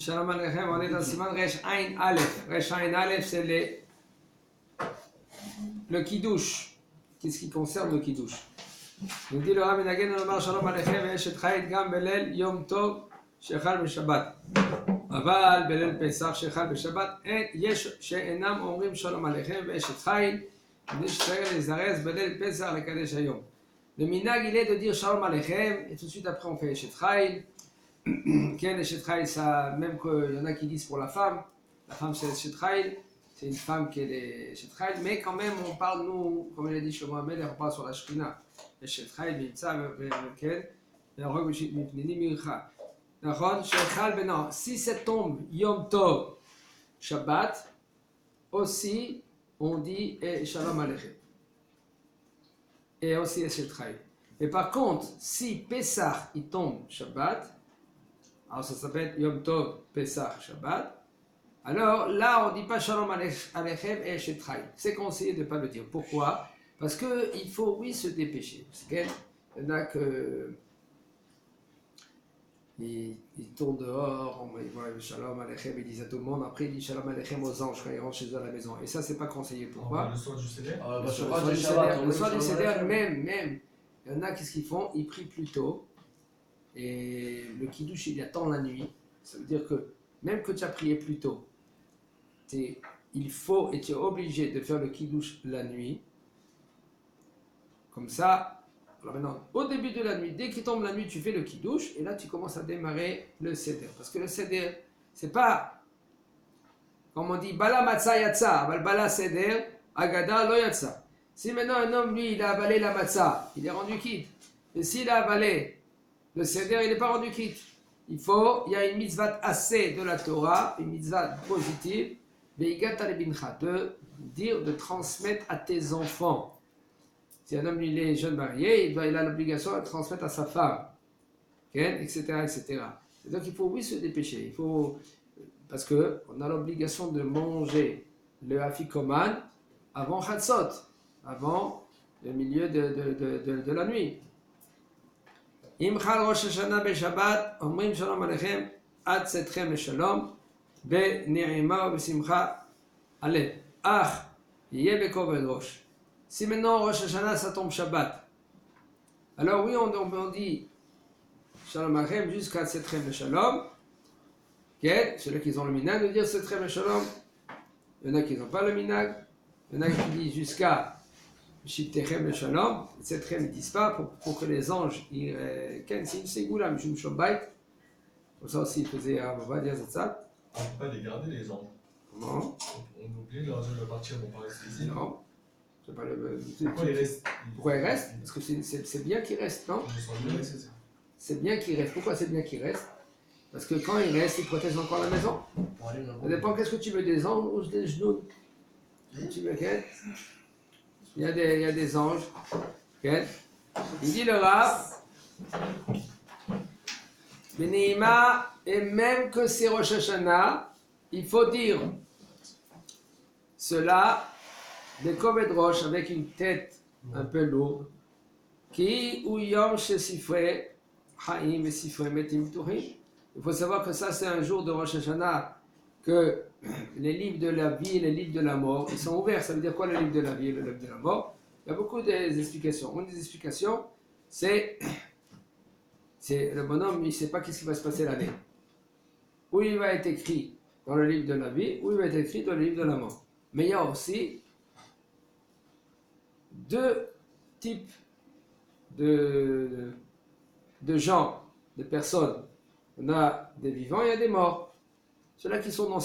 Shalom Aleichem, on est dans le Siman Resh Ain Aleph. Resh Ain Aleph, c'est le Kiddush. Qu'est-ce qui concerne le Kiddush? Nous dit le Rav Menagen, on Shalom Aleichem, et Shetchait Gam Belel Yom Tov, Shechal Beshabbat. אבל בליל פסח שחל בשבת יש שאינם אומרים שלום עליכם ואשת חיל כדי שצריך להזדרז בליל פסח לקדש היום. Le minag il est de dire shalom aleichem et tout de suite après on fait eshet chayil. Ken eshet chayil, ça même qu'il y en a qui disent pour la femme c'est eshet chayil, c'est une femme qui est eshet chayil, mais quand même on parle nous, comme il a dit chez Mohamed, on parle sur la shrina eshet chayil bimtza ken et on regarde mipnini mircha. Si ça tombe Yom Tov Shabbat, aussi on dit Shalom Aleichem. Et aussi Eshet Chayil. Mais par contre, si Pesach il tombe Shabbat, alors ça s'appelle Yom Tov Pesach Shabbat, alors là on ne dit pas Shalom Aleichem et Eshet Chayil. C'est conseillé de ne pas le dire. Pourquoi? Parce qu'il faut, oui, se dépêcher. Parce qu'il y en a que. Il tourne dehors, il voit Shalom Aleichem, il dit à tout le monde, après il dit Shalom Aleichem aux anges quand ils rentrent chez eux à la maison. Et ça, c'est pas conseillé. Pourquoi? Le soir du Seder. Le soir du Seder, même, il y en a, qu'est-ce qu'ils font? Ils prient plus tôt. Et le Kiddush, il attend la nuit. Ça veut dire que même que tu as prié plus tôt, il faut et tu es obligé de faire le Kiddush la nuit. Comme ça. Alors maintenant, au début de la nuit, dès qu'il tombe la nuit, tu fais le Kiddush et là tu commences à démarrer le Seder. Parce que le Seder, c'est pas, comme on dit, Bala Matzah Yatsa, Bala Seder, Agada Lo Yatsa. Si maintenant un homme, lui, il a avalé la Matzah, il est rendu quitte. Mais s'il a avalé le Seder, il n'est pas rendu quitte. Il y a une mitzvah assez de la Torah, une mitzvah positive, de dire, de transmettre à tes enfants. Si un homme il est jeune marié, il a l'obligation de transmettre à sa femme, etc., etc. Et donc il faut oui se dépêcher. Parce qu'on a l'obligation de manger le afikoman avant Chatzot, avant le milieu de la nuit. Imchal Rosh Hashanah beShabbat, omrim shalom aleichem, ad setchem shalom, be ne'ima ve simcha alev. Ach, yeh bekoved rosh. Si maintenant Rosh Hashanah ça tombe Shabbat, alors oui on dit Shalom Aleichem jusqu'à Setrem Shalom. Ceux qui ont le minag de dire Setrem Shalom. Il y en a qui n'ont pas le minag. Il y en a qui disent jusqu'à Shiptechem Shalom. Setrem ils ne disent pas pour que les anges c'est une ségoula Mishum Shobait. Comme ça aussi il faisait on va dire ça. On ne peut pas les garder les anges. Comment? On oublie de partir pour pas rester ici. Non. Pourquoi ils restent? Pourquoi ils restent? Parce que c'est bien qu'ils restent, non? C'est bien qu'ils restent. Pourquoi c'est bien qu'ils restent? Parce que quand ils restent, ils protègent encore la maison. Ça dépend qu'est-ce que tu veux, des anges ou des genoux. Tu veux qu'elle? Il y a des anges. Il dit le Rav, Beneima, et même que c'est Rosh Hashanah, il faut dire cela. Des koved rosh avec une tête un peu lourde, qui ou yom shesifre haim et sifre metim turim. Il faut savoir que ça c'est un jour de Rosh Hashanah que les livres de la vie et les livres de la mort ils sont ouverts. Ça veut dire quoi le livre de la vie et le livre de la mort? Il y a beaucoup d'explications. Une des explications c'est le bonhomme il ne sait pas qu'est-ce qui va se passer l'année. Où il va être écrit dans le livre de la vie, ou il va être écrit dans le livre de la mort. Mais il y a aussi deux types de gens, de personnes. On a des vivants et il y a des morts. Ceux-là qui sont dans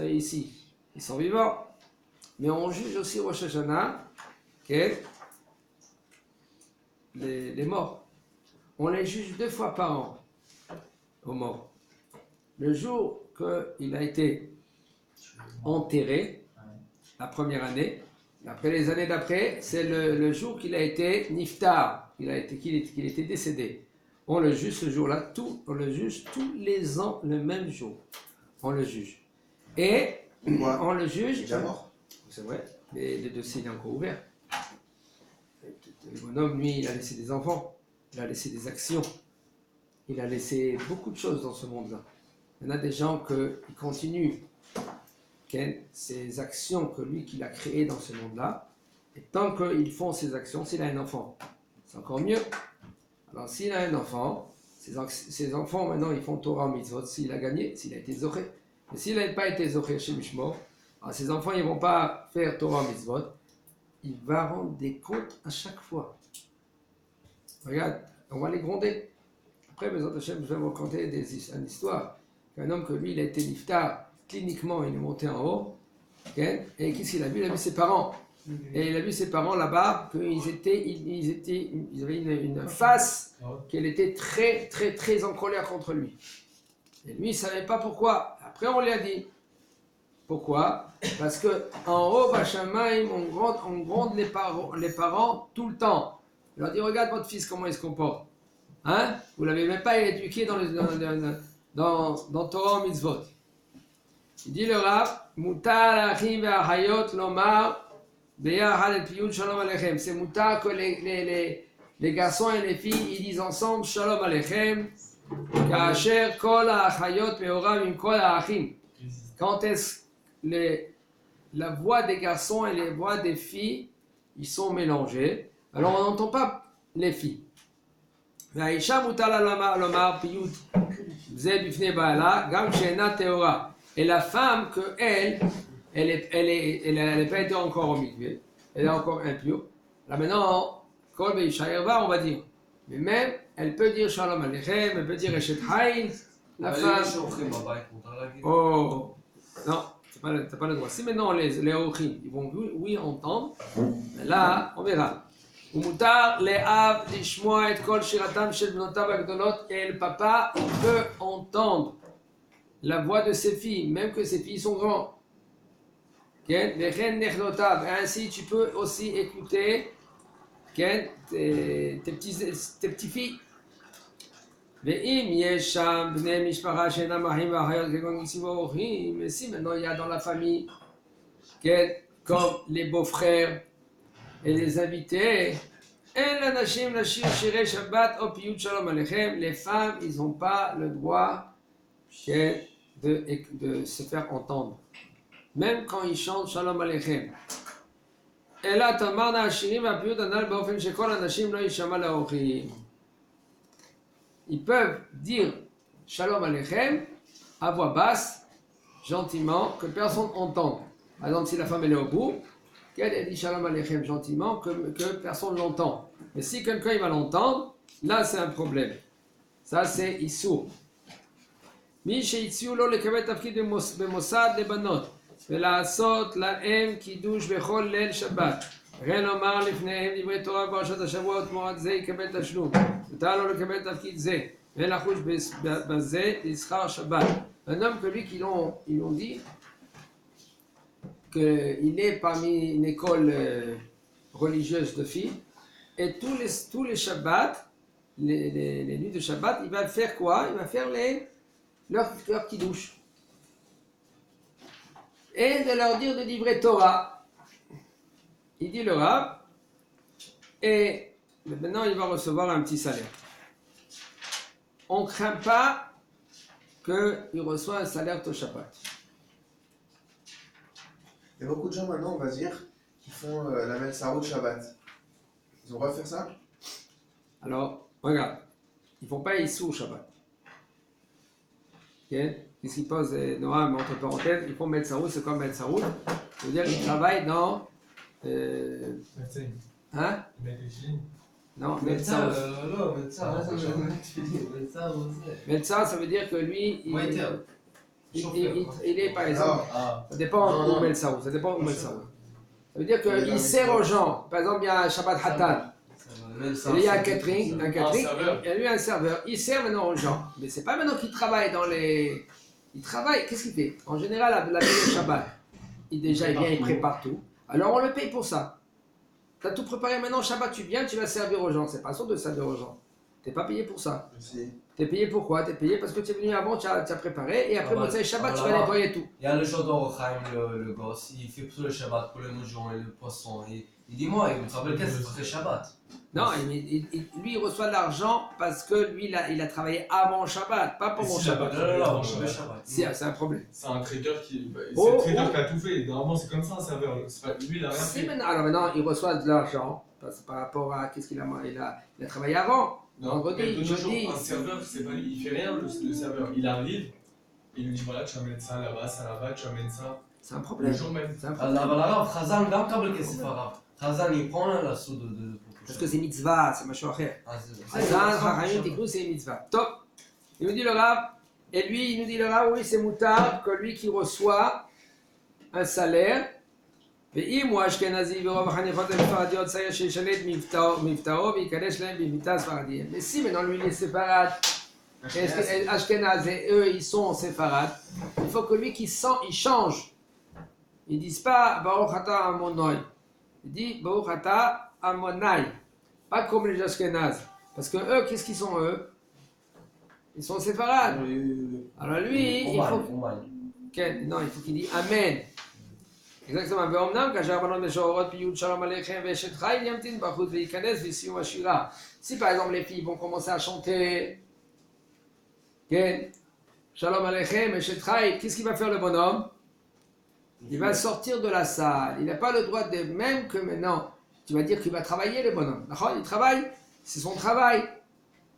ici, ils sont vivants. Mais on juge aussi Rosh Hashanah les morts. On les juge 2 fois par an aux morts. Le jour qu'il a été enterré, la première année. Après les années d'après, c'est le jour qu'il a été niftar, qu'il était décédé. On le juge ce jour-là, on le juge tous les ans le même jour. On le juge. Et on le juge. Déjà mort. C'est vrai, mais le dossier est encore ouvert. Le bonhomme, lui, il a laissé des enfants, il a laissé des actions, il a laissé beaucoup de choses dans ce monde-là. Il y en a des gens qui continuent ces actions que lui qu'il a créées dans ce monde-là. Et tant qu'ils font ces actions, s'il a un enfant, c'est encore mieux. Alors s'il a un enfant, ses enfants maintenant ils font Torah Mitzvot, s'il a gagné, s'il a été Zoché. Mais s'il n'a pas été Zoché chez Mishmor, alors ses enfants ils ne vont pas faire Torah Mitzvot, il va rendre des comptes à chaque fois. Regarde, on va les gronder. Après, Bezat Hashem, je vais vous raconter une histoire. Un homme que lui, il a été niftar, cliniquement, il est monté en haut. Okay? Et qu'est-ce qu'il a vu? Il a vu ses parents. Et il a vu ses parents là-bas, ils avaient une face qu'elle était très, très, très en colère contre lui. Et lui, il ne savait pas pourquoi. Après, on lui a dit. Pourquoi? Parce qu'en haut, Bachamaïm, on gronde les parents tout le temps. On leur dit, regarde votre fils, comment il se comporte. Hein? Vous ne l'avez même pas éduqué dans Torah Mitzvot. Il dit le Rav, Mutar achim ve'achayot lomar beyachad et piyut shalom alechem. C'est mutar que les garçons et les filles ils disent ensemble shalom alechem. Kasher kol ha'achayot me'orav im kol ha'achim. Quand est-ce la voix des garçons et les voix des filles ils sont mélangés, alors on n'entend pas les filles. והאישה מותר לה לומר פיוט זה בפני בעלה גם כשאינה טהורה. Et la femme que elle n'a pas été encore au mikvé, elle est encore impure. Là maintenant, kol be'isha erva, on va dire. Mais même, elle peut dire shalom aleichem, elle peut dire eshet haïn. La femme. Oh, non, t'as pas le droit. Si maintenant les ochim, ils vont oui entendre, là, on verra. ומותר לאב לשמוע את כל שירתם של בנותיו הגדולות, et le papa il peut entendre la voix de ses filles, même que ses filles sont grandes. וכן נכדותיו, et ainsi tu peux aussi écouter tes petites filles. ואם יש שם בני משפחה שאינם אחים ואחיות כגון גיסים ואורחים, mais si maintenant il y a dans la famille comme les beaux-frères et les invités, les femmes, ils n'ont pas le droit de se faire entendre, même quand ils chantent Shalom Aleichem. Ils peuvent dire Shalom Aleichem à voix basse, gentiment, que personne n'entende. Par exemple, si la femme elle est au bout, elle dit Shalom Aleichem gentiment, que personne ne l'entend. Mais si quelqu'un il va l'entendre, là c'est un problème. Ça c'est Issour. Mi sheitziu lo lekabel tafkid במוסד לבנות ולעשות להם קידוש בכל ליל שבת. וכן לומר לפניהם דברי תורה בפרשת השבוע ותמורת זה יקבל תשלום. מותר לו לקבל תפקיד זה ולחוש בזה לשכר שבת. Un homme que lui ils l'ont dit qu'il est parmi une école religieuse de filles, et tous les Shabbats, les nuits de Shabbat, il va faire quoi? Il va faire leur kiddush. Et de leur dire de livrer Torah. Il dit le Rav, et maintenant il va recevoir un petit salaire. On ne craint pas qu'il reçoive un salaire au Shabbat. Il y a beaucoup de gens maintenant, on va dire, qui font la Melsarout Shabbat. Ils ont le droit de faire ça? Alors, regarde, ils ne font pas Issou Shabbat. Okay? Qu'est-ce qu'ils posent, Noam, entre parenthèses, ils font Melsarout, c'est comme Melsarout. C'est-à-dire qu'ils travaillent dans. Hein? Non, Melsarout. Melsarout, ça veut dire que lui. Il est par exemple, ça dépend où met le saoud, ça dépend où met le saoud. Ça veut dire qu'il sert aux gens, par exemple il y a un Shabbat Hatan, il y a un catering, il y a lui un serveur, il sert maintenant aux gens, mais c'est pas maintenant qu'il travaille dans les... Il travaille, qu'est-ce qu'il fait? En général, la veille de Shabbat, il vient, il prépare tout, alors on le paye pour ça. Tu as tout préparé maintenant, Shabbat tu viens, tu vas servir aux gens, c'est pas sûr de servir aux gens, tu n'es pas payé pour ça. Si. Tu es payé pourquoi? Tu es payé parce que tu es venu avant, tu as préparé, et après Motsai Shabbat, tu vas nettoyer tout. Il y a le jour d'Orochaim, le gosse, il fait tout le Shabbat pour le moujon et le poisson. Il dit moi, il me rappelle qu'est-ce que c'est Shabbat. Non, lui, il reçoit de l'argent parce que lui, il a travaillé avant Shabbat, pas pendant si Shabbat. Non, Shabbat. C'est un problème. C'est un trader qui. C'est Oh, le trader oh. qui a tout fait. Normalement, c'est comme ça un serveur. C'est pas, lui, il a rien fait. Alors maintenant, il reçoit de l'argent par rapport à qu'est-ce qu'il a, il a travaillé avant. Non, Vendredi, mais de nos jeudi. jours, un serveur, c'est pas lui. Il fait rien, le serveur. Il arrive, il lui dit voilà, tu amènes ça là-bas, tu amènes ça. C'est un Le problème. jour même. C'est un problème. אבל הרב, חזן גם מקבל כסף הרב. חזן יפרון על הסוד de Parce que c'est mitzvah, c'est machin אחר. Ah, Hazan, Chachamim, Tiknou, c'est mitzvah. Top. Il nous dit le Rav, et lui, il nous dit le Rav, oui, c'est moutard que lui qui reçoit un salaire. ואם הוא אשכנזי ורוב החניכות הן ספרדיות, צריך שישלט מבטאו ויקדש להם במיטה ספרדיים. Mais si maintenant lui il est séfarade, Ashkenaz et eux ils sont séfarades, il faut que lui qui sent, il change. Ils disent pas Baruch Ata Amonoi, il dit Baruch Ata Amonai, pas comme les Ashkenaz. Parce que eux, qu'est-ce qu'ils sont eux? Ils sont séfarades. Alors lui, il faut. Non, il faut qu'il dise Amen. Exactement. ואומנם כאשר הבנות משוררות פיוט שלום עליכם ואשת חיל ימתין בחוץ וייכנס בסיום השירה. Si par exemple les filles vont commencer à chanter, Shalom Aleichem, Eshet Chayil, qu'est-ce qu'il va faire le bonhomme? Il va sortir de la salle. Il n'a pas le droit de, même que maintenant, tu vas dire qu'il va travailler le bonhomme. D'accord? Il travaille, c'est son travail.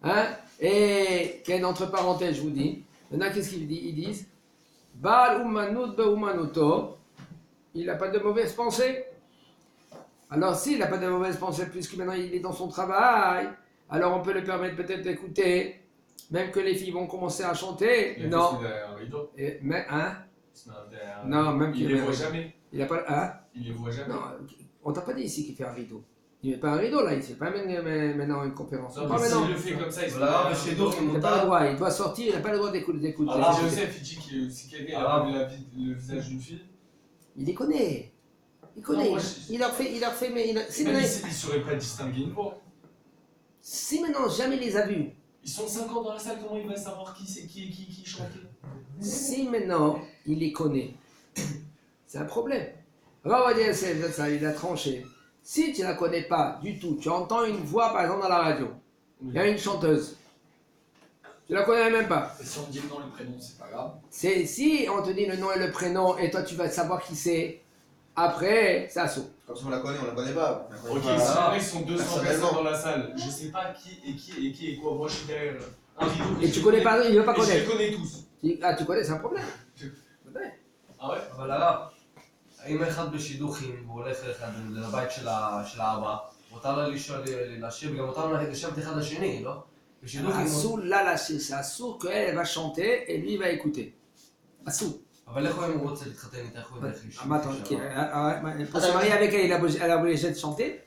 Hein? Et, entre parenthèses, je vous dis, maintenant qu'est-ce qu'ils disent? Ils disent, Baal Umanut Be Umanuto. Il n'a pas de mauvaise pensée. Alors s'il n'a pas de mauvaise pensée, puisque maintenant il est dans son travail, alors on peut le permettre peut-être d'écouter, même que les filles vont commencer à chanter. Il Non. derrière un rideau. Mais, hein? Non, Non, même il les voit jamais. Il n'a pas... Hein? Il les voit jamais. Non, on t'a pas dit ici qu'il fait un rideau. Il ne met pas un rideau là, il ne fait pas maintenant une conférence. Non, Pas mais maintenant. s'il le fait comme ça, il se Voilà, chez d'autres, Il n'a pas le droit, il doit sortir, il n'a pas le droit d'écouter. Alors, Joseph, il dit que si quelqu'un a vu le visage d'une fille, Il les connaît. Il connaît. Non, moi, il leur fait, mais si même maintenant, il ne saurait pas distinguer une voix. si maintenant jamais il les a vus, Ils sont 50 dans la salle, comment il va savoir qui c'est qui chantait? si maintenant il les connaît, c'est un problème. Alors on va dire, ça, il a tranché. Si tu ne la connais pas du tout, tu entends une voix par exemple dans la radio, il y a une chanteuse, tu la connais même pas. Et si on dit le nom et le prénom, c'est pas grave. C'est si on te dit le nom et le prénom et toi tu vas savoir qui c'est, après c'est assaut. Comme si on la connaît pas. Ok, si ils sont 200 personnes dans la salle, je sais pas qui est quoi. Moi je suis derrière un rideau. Et tu connais pas, il veut pas Et je connaître. les connais tous. Tu connais, c'est un problème. Ah ouais? אבל הרב, אם אחד בשידוכים והוא הולך לבית של האבא, מותר לה לשיר וגם מותר לה לשבת אחד לשני, לא? בשידוכים... Assout là, là, c'est assout qu'elle va chanter et lui il va écouter. Assout. אבל איך הוא אם הוא רוצה להתחתן איתה, איך הוא ילך לשיר? Pour se marier avec elle, elle a obligé de chanter.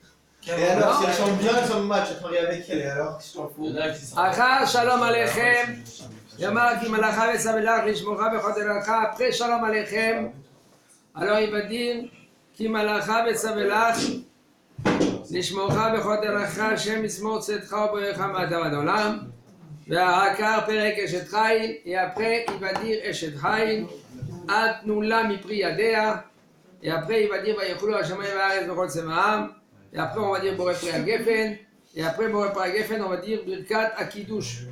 Et alors, si elle chante bien, elle s'en match, elle se marie avec elle, et alors, qu'est-ce qu'on fout? Achar shalom aleichem. Yamar ki malacha vesavelach lishmocha bechoderacha. Après shalom aleichem. Alors il va dire ki malacha vesavelach lishmocha bechoderacha shem ismor tzedcha uboyecha ma'adav olam. והעקר פרק אשת חיל, et après il va dire אשת חיל, אתנו לה מפרי ידיה, et après il va dire ויאכלו השמיים והארץ בכל צבעם, et après on va dire בורא פרי הגפן, et après בורא פרי הגפן on va dire ברכת הקידוש.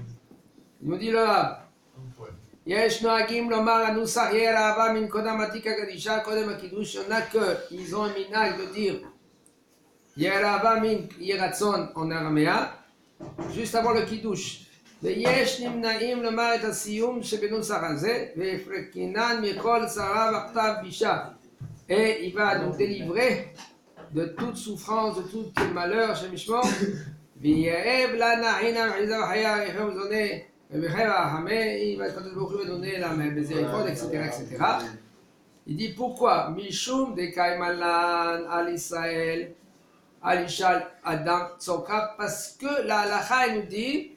il nous dit le רב, יש נוהגים לומר הנוסח יהיה לאהבה מן קודם עתיק הקדישה קודם הקידוש, il y en a que ils ont un minhag de dire יהיה לאהבה מן יהיה רצון en araméa, juste avant le קידוש. ויש נמנעים לומר את הסיום שבנוסח הזה, והפרקינן מכל צרה וכתב בישה. Et il va nous délivrer de toute souffrance, de tout malheur chez Mishmor. ויאהב לנה חינה וחיזה וחייה יחם וזונה ובחר החמה, il va quand il va donner la miséricorde, etc. Il dit pourquoi? Mishum de Kaimalan al Israël, al Ishal Adam Tzokra, parce que la halakha nous dit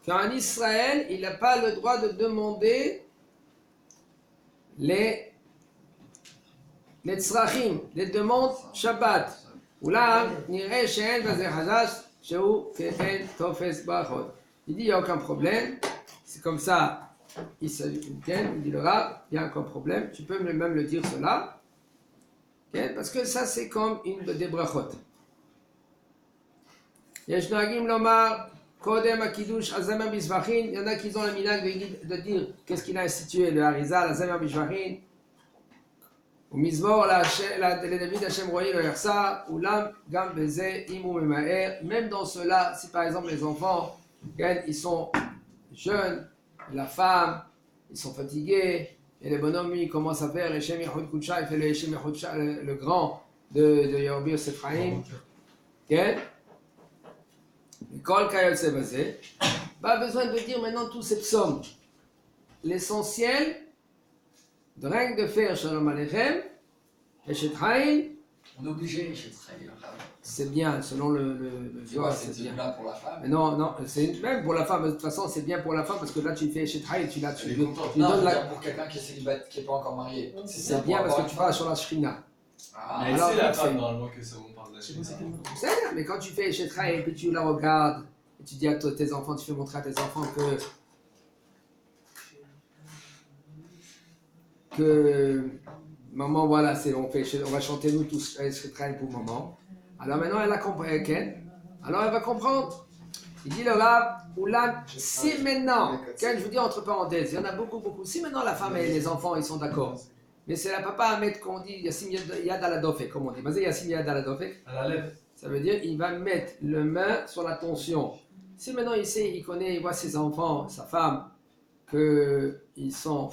qu'en Israël, il n'a pas le droit de demander les tzrachim, les demandes Shabbat. Oula, nireh she'en v'zeh chazash, she'u ke'en tofes bachot. Il dit, il n'y a aucun problème. c'est comme ça, il dit le Rav, il y a encore problème, tu peux même le dire cela, parce que ça c'est comme une des brachot. Yesh nagim lomar, kodem akidush azamar bisvachin, il y en a qui ont le minag de dire qu'est-ce qu'il a institué, le harizal, azamar bisvachin, ou mizmor, le David Hashem royé le Yersa, ou l'am gam beze imou memaer, même dans cela, si par exemple les enfants, ils sont jeunes, la femme, ils sont fatigués, et le bonhomme, lui, il commence à faire le Shem Yehud Kudsha, il fait le Shem Yehud Kudsha, le grand de Yorbi Yosef Chaim. Kol Kayot Sebazé. Pas besoin de dire maintenant tous ces psaumes. L'essentiel, de rien que de faire Shalom Aleichem, Eshet Chaim, On est obligé chez Trail. c'est bien, selon le Zohar, C'est c'est bien. là pour la femme. Mais non, c'est même pour la femme, de toute façon, c'est bien pour la femme parce que là, tu fais chez Trail, tu Elle est lui contente. donnes Non, je veux la. dire pour quelqu'un qui est célibataire, qui n'est pas encore marié. C'est bien parce que tu parles sur la Shrina. Ah, Mais alors, c'est la vite fait. femme normalement que ça on parle de la Chine. C'est bien, mais quand tu fais chez Trail et puis tu la regardes, et tu dis à tes enfants, tu fais montrer à tes enfants que maman, voilà, on va chanter nous tous chez Trail pour maman. Alors maintenant, elle a compris, alors elle va comprendre. Il dit le Rav, Oulam, si maintenant, je vous dis entre parenthèses, il y en a beaucoup, si maintenant la femme et les enfants, ils sont d'accord, mais c'est la papa à mettre, qu'on dit, Yassim Yad ala Dofek, comme on dit, mais Yassim Yad ala Dofek, À la lèvre. ça veut dire il va mettre le main sur la tension. Si maintenant il sait, il connaît, il voit ses enfants, sa femme, qu'ils sont,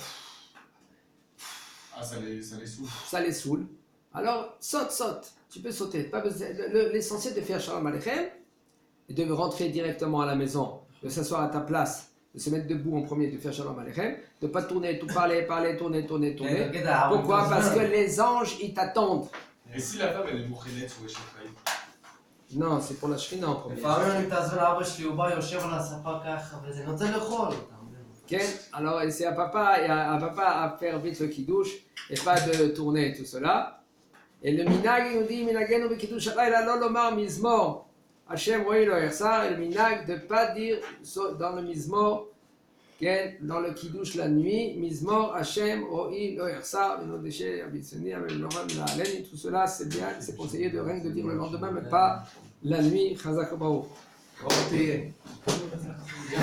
Ah, ça les souffle. ça les saoule, alors saute, tu peux sauter, pas besoin, l'essentiel de faire Shalom Aleichem, et de rentrer directement à la maison, de s'asseoir à ta place, de se mettre debout en premier, de faire Shalom Aleichem, de ne pas tourner, tout parler, tourner. Pourquoi? Parce que les anges, ils t'attendent. Et si la femme elle est mouchinette sur Eshet Chaim? Non, c'est pour la Shrina en premier. לפעמים אני מתעזר לאבא שלי, הוא בא, יושב על הספה ככה, וזה נותן לאכול. Okay? Alors, c'est à papa à faire vite le kiddush et pas de tourner tout cela. Et le minag, il nous dit, minagenu be kiddush halayla lo lomar mizmor, Hashem ro'i lo yersar, et le minag de ne pas dire dans le mizmor, dans le kiddush la nuit, mizmor Hashem ro'i lo yersar, le déchet abitsoni, tout cela c'est bien, c'est conseillé de rien de dire le lendemain, mais pas la nuit, chazak baruch.